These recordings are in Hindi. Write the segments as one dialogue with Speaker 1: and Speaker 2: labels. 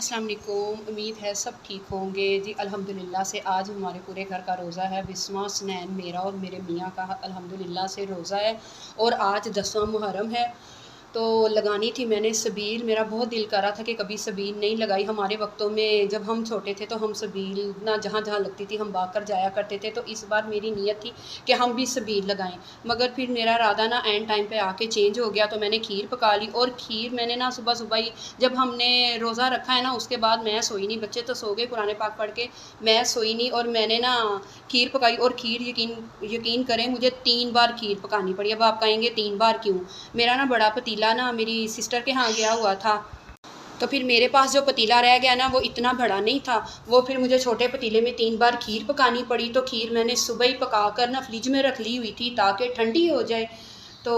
Speaker 1: अस्सलाम वालेकुम। उम्मीद है सब ठीक होंगे जी। अल्हम्दुलिल्लाह से आज हमारे पूरे घर का रोज़ा है। बिस्मा, स्नैन, मेरा और मेरे मियाँ का अल्हम्दुलिल्लाह से रोज़ा है और आज 10वां मुहर्रम है। तो लगानी थी मैंने सबील। मेरा बहुत दिल कर रहा था कि कभी सबील नहीं लगाई। हमारे वक्तों में जब हम छोटे थे तो हम सबील ना जहाँ जहाँ लगती थी हम भाग कर जाया करते थे। तो इस बार मेरी नीयत थी कि हम भी सबील लगाएं, मगर फिर मेरा इरादा ना एंड टाइम पे आके चेंज हो गया। तो मैंने खीर पका ली और खीर मैंने ना सुबह सुबह ही, जब हमने रोज़ा रखा है ना उसके बाद मैं सोई नहीं। बच्चे तो सो गए कुरान पाक पढ़ के, मैं सोई नहीं। और मैंने ना खीर पकाई और खीर यकीन यकीन करें मुझे 3 बार खीर पकानी पड़ी। अब आप कहेंगे 3 बार क्यों? मेरा ना बड़ा पतीला ना मेरी सिस्टर के यहाँ गया हुआ था, तो फिर मेरे पास जो पतीला रह गया ना वो इतना बड़ा नहीं था। वो फिर मुझे छोटे पतीले में 3 बार खीर पकानी पड़ी। तो खीर मैंने सुबह ही पका कर ना फ्रिज में रख ली हुई थी ताकि ठंडी हो जाए। तो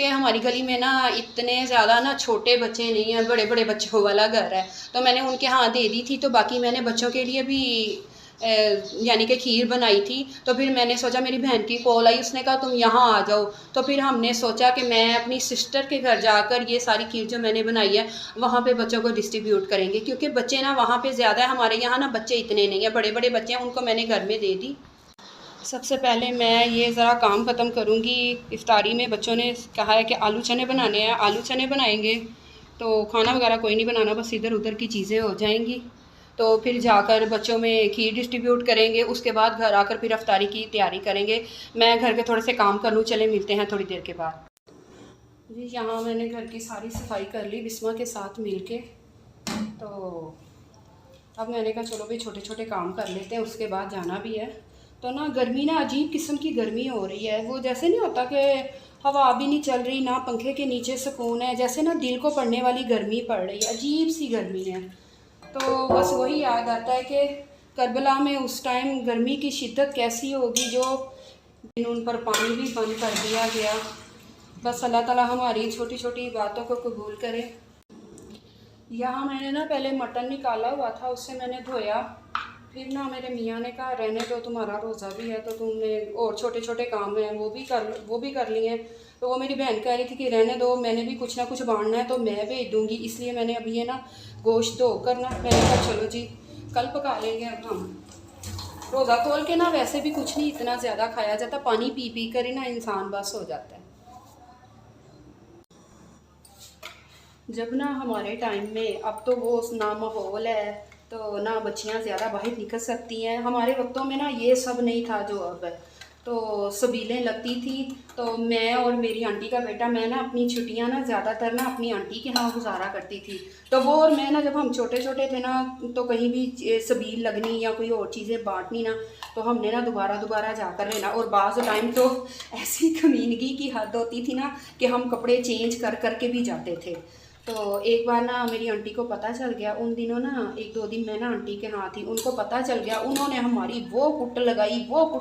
Speaker 1: हमारी गली में ना इतने ज़्यादा ना छोटे बच्चे नहीं हैं, बड़े बड़े बच्चों वाला घर है। तो मैंने उनके यहाँ दे दी थी। तो बाकी मैंने बच्चों के लिए भी यानी कि खीर बनाई थी। तो फिर मैंने सोचा, मेरी बहन की कॉल आई, उसने कहा तुम यहाँ आ जाओ। तो फिर हमने सोचा कि मैं अपनी सिस्टर के घर जाकर ये सारी खीर जो मैंने बनाई है वहाँ पे बच्चों को डिस्ट्रीब्यूट करेंगे, क्योंकि बच्चे ना वहाँ पे ज़्यादा है। हमारे यहाँ ना बच्चे इतने नहीं हैं, बड़े बड़े बच्चे हैं, उनको मैंने घर में दे दी। सबसे पहले मैं ये ज़रा काम ख़त्म करूँगी। इफ्तारी में बच्चों ने कहा है कि आलू चने बनाने हैं, आलू चने बनाएंगे। तो खाना वगैरह कोई नहीं बनाना, बस इधर उधर की चीज़ें हो जाएंगी। तो फिर जाकर बच्चों में खीर डिस्ट्रीब्यूट करेंगे, उसके बाद घर आकर फिर इफ्तारी की तैयारी करेंगे। मैं घर के थोड़े से काम कर लूँ, चले मिलते हैं थोड़ी देर के बाद जी। यहाँ मैंने घर की सारी सफाई कर ली बिस्मा के साथ मिल के। तो अब मैंने कहा चलो भाई छोटे छोटे काम कर लेते हैं, उसके बाद जाना भी है। तो ना गर्मी ना अजीब किस्म की गर्मी हो रही है। वो जैसे नहीं होता कि हवा भी नहीं चल रही, ना पंखे के नीचे सुकून है, जैसे ना दिल को पड़ने वाली गर्मी पड़ रही है, अजीब सी गर्मी है। तो बस वही याद आता है कि करबला में उस टाइम गर्मी की शिद्दत कैसी होगी, जो उन पर पानी भी बंद कर दिया गया। बस अल्लाह ताला हमारी छोटी छोटी बातों को कबूल करे। यहाँ मैंने ना पहले मटन निकाला हुआ था, उससे मैंने धोया। फिर ना मेरे मियाँ ने कहा रहने दो, तुम्हारा रोज़ा भी है तो तुमने और छोटे छोटे काम हैं वो भी कर लिए हैं। तो वो मेरी बहन कह रही थी कि रहने दो, मैंने भी कुछ ना कुछ बांटना है तो मैं भेज दूँगी। इसलिए मैंने अभी ये ना गोश्त धो कर ना मैंने कहा चलो जी कल पका लेंगे। अब हम रोज़ा खोल के ना वैसे भी कुछ नहीं इतना ज़्यादा खाया जाता, पानी पी पी कर ही ना इंसान बस हो जाता है। जब ना हमारे टाइम में, अब तो वो ना माहौल है तो ना बच्चियां ज़्यादा बाहर निकल सकती हैं। हमारे वक्तों में ना ये सब नहीं था जो अब है। तो सबीलें लगती थी। तो मैं और मेरी आंटी का बेटा, मैं ना अपनी छुट्टियां ना ज़्यादातर ना अपनी आंटी के यहाँ गुजारा करती थी। तो वो और मैं ना जब हम छोटे छोटे थे ना, तो कहीं भी सबील लगनी या कोई और चीज़ें बांटनी ना, तो हमने ना दोबारा दोबारा जाकर लेना। और बाज़ टाइम तो ऐसी कमीनगी की हद होती थी ना कि हम कपड़े चेंज कर करके भी जाते थे। तो एक बार ना मेरी आंटी को पता चल गया, उन दिनों ना 1-2 दिन मैं ना आंटी के यहाँ थी, उनको पता चल गया। उन्होंने हमारी वो कुट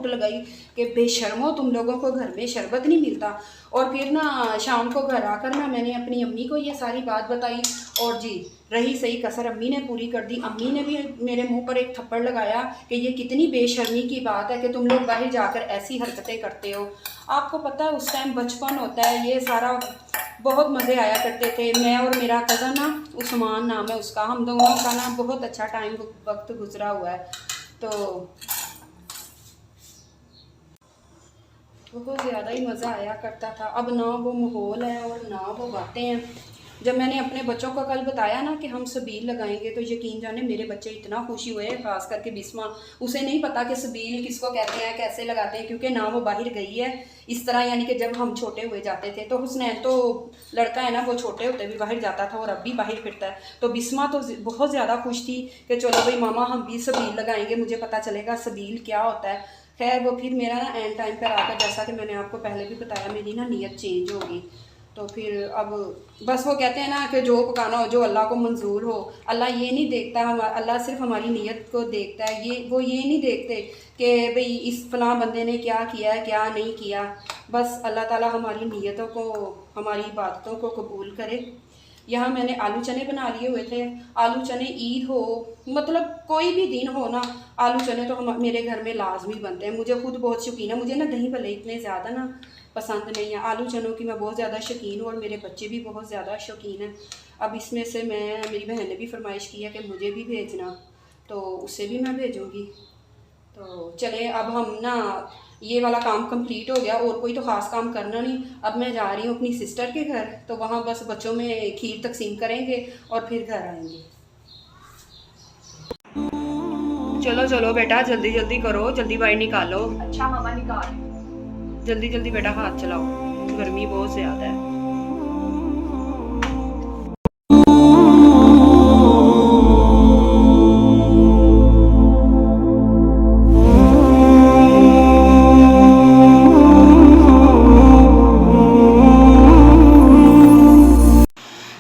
Speaker 1: लगाई कि बेशर्मो, तुम लोगों को घर में शरबत नहीं मिलता। और फिर ना शाम को घर आकर ना मैंने अपनी अम्मी को ये सारी बात बताई। और जी रही सही कसर अम्मी ने पूरी कर दी। अम्मी ने भी मेरे मुंह पर एक थप्पड़ लगाया कि ये कितनी बेशर्मी की बात है कि तुम लोग बाहर जाकर ऐसी हरकतें करते हो। आपको पता है उस टाइम बचपन होता है, ये सारा बहुत मज़े आया करते थे। मैं और मेरा कज़न ना, उस्मान नाम है उसका, हम दोनों का ना बहुत अच्छा टाइम वक्त गुजरा हुआ है। तो बहुत ज़्यादा ही मज़ा आया करता था। अब ना वो माहौल है और ना वो बातें हैं। जब मैंने अपने बच्चों को कल बताया ना कि हम सबील लगाएंगे, तो यकीन जाने मेरे बच्चे इतना खुशी हुए, ख़ास करके बिस्मा। उसे नहीं पता कि सबील किसको कहते हैं, कैसे लगाते हैं, क्योंकि ना वो बाहर गई है इस तरह। यानी कि जब हम छोटे हुए जाते थे तो हुसनैन तो लड़का है ना, वो छोटे होते भी बाहर जाता था और अब भी बाहर फिरता है। तो बिस्मा तो बहुत ज़्यादा खुश थी कि चलो भाई मामा हम भी सबील लगाएंगे, मुझे पता चलेगा सबील क्या होता है। खैर वो फिर मेरा ना एंड टाइम पर आकर, जैसा कि मैंने आपको पहले भी बताया, मेरी ना नीयत चेंज होगी। तो फिर अब बस वो कहते हैं ना कि जो पकाना हो जो अल्लाह को मंजूर हो। अल्लाह ये नहीं देखता, हम अल्लाह सिर्फ हमारी नीयत को देखता है। वो ये नहीं देखते कि भाई इस फलां बंदे ने क्या किया है क्या नहीं किया। बस अल्लाह ताला हमारी नीयतों को, हमारी इबादतों को कबूल करे। यहाँ मैंने आलू चने बना लिए हुए थे। आलू चने ईद हो, मतलब कोई भी दिन हो ना, आलू चने तो हम मेरे घर में लाजमी बनते हैं। मुझे खुद बहुत शौकीन है, मुझे ना दही भल्ले इतने ज़्यादा ना पसंद नहीं है, आलू चनों की मैं बहुत ज़्यादा शौकीन हूँ और मेरे बच्चे भी बहुत ज़्यादा शौकीन हैं। अब इसमें से मेरी बहन ने भी फरमाइश की है कि मुझे भी भेजना, तो उससे भी मैं भेजूँगी। तो चले अब हम ना ये वाला काम कंप्लीट हो गया, और कोई तो ख़ास काम करना नहीं। अब मैं जा रही हूँ अपनी सिस्टर के घर, तो वहाँ बस बच्चों में खीर तकसीम करेंगे और फिर घर आएंगे। चलो चलो बेटा, जल्दी जल्दी करो, जल्दी बाहर निकालो।
Speaker 2: अच्छा मामा निकाल।
Speaker 1: जल्दी जल्दी बेटा हाथ चलाओ, गर्मी बहुत ज़्यादा है।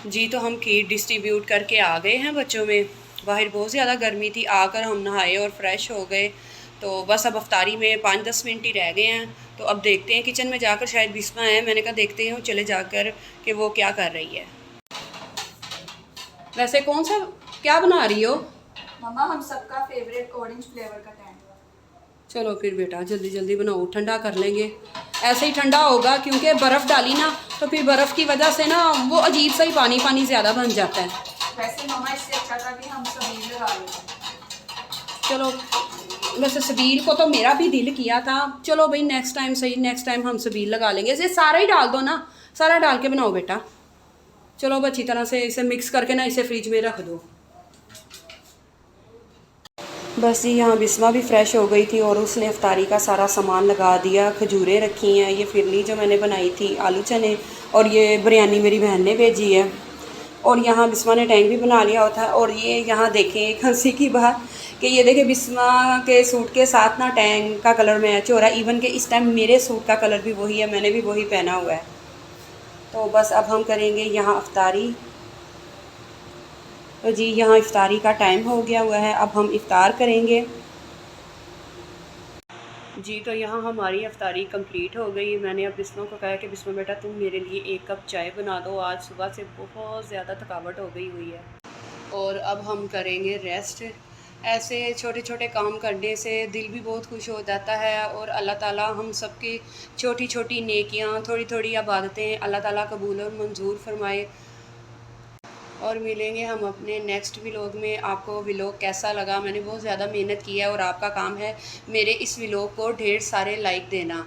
Speaker 1: जी तो हम खीर डिस्ट्रीब्यूट करके आ गए हैं बच्चों में। बाहर बहुत ज़्यादा गर्मी थी, आकर हम नहाए और फ्रेश हो गए। तो बस अब अफ्तारी में 5-10 मिनट ही रह गए हैं। तो अब देखते हैं किचन में जाकर, शायद बिस्मा है, मैंने कहा देखते हैं चले जाकर कि वो क्या कर रही है। वैसे कौन सा क्या बना रही हो?
Speaker 2: मामा हम सबका फेवरेट ऑरेंज फ्लेवर का टैंक।
Speaker 1: चलो फिर बेटा जल्दी जल्दी बनाओ, ठंडा कर लेंगे। ऐसे ही ठंडा होगा क्योंकि बर्फ़ डाली ना, तो फिर बर्फ़ की वजह से ना वो अजीब सा ही पानी पानी ज़्यादा बन जाता है।
Speaker 2: वैसे मामा इससे अच्छा था कि हम सबील लगा लेते।
Speaker 1: चलो वैसे सबील को तो मेरा भी दिल किया था, चलो भाई नेक्स्ट टाइम सही, नेक्स्ट टाइम हम सबील लगा लेंगे। इसे सारा ही डाल दो ना, सारा डाल के बनाओ बेटा। चलो अब अच्छी तरह से इसे मिक्स करके ना इसे फ्रिज में रख दो। बस जी यहाँ बिस्मा भी फ़्रेश हो गई थी और उसने इफ्तारी का सारा सामान लगा दिया। खजूरें रखी हैं, ये फिरनी जो मैंने बनाई थी, आलू चने, और ये बिरयानी मेरी बहन ने भेजी है। और यहाँ बिस्मा ने टैंक भी बना लिया होता है। और ये यहाँ देखें एक हंसी की बात कि ये देखें बिस्मा के सूट के साथ ना टैंक का कलर मैच हो रहा है। इवन के इस टाइम मेरे सूट का कलर भी वही है, मैंने भी वही पहना हुआ है। तो बस अब हम करेंगे यहाँ इफ्तारी। तो जी यहाँ इफ्तारी का टाइम हो गया हुआ है, अब हम इफ्तार करेंगे। जी तो यहाँ हमारी इफ्तारी कंप्लीट हो गई। मैंने अब बिस्मा को कहा कि बिस्मा बेटा तुम मेरे लिए 1 कप चाय बना दो, आज सुबह से बहुत ज़्यादा थकावट हो गई हुई है। और अब हम करेंगे रेस्ट। ऐसे छोटे छोटे काम करने से दिल भी बहुत खुश हो जाता है, और अल्लाह ताला हम सबकी छोटी छोटी नेकियां, थोड़ी थोड़ी इबादतें अल्लाह ताला कबूल और मंजूर फरमाए। और मिलेंगे हम अपने नेक्स्ट व्लॉग में। आपको व्लॉग कैसा लगा? मैंने बहुत ज़्यादा मेहनत की है और आपका काम है मेरे इस व्लॉग को ढेर सारे लाइक देना।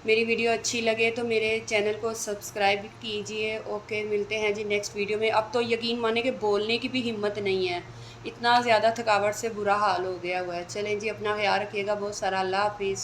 Speaker 1: मेरी वीडियो अच्छी लगे तो मेरे चैनल को सब्सक्राइब कीजिए। ओके, मिलते हैं जी नेक्स्ट वीडियो में। अब तो यकीन माने कि बोलने की भी हिम्मत नहीं है, इतना ज़्यादा थकावट से बुरा हाल हो गया हुआ है। चलें जी, अपना ख्याल रखिएगा बहुत सारा। अल्लाह हाफिज़।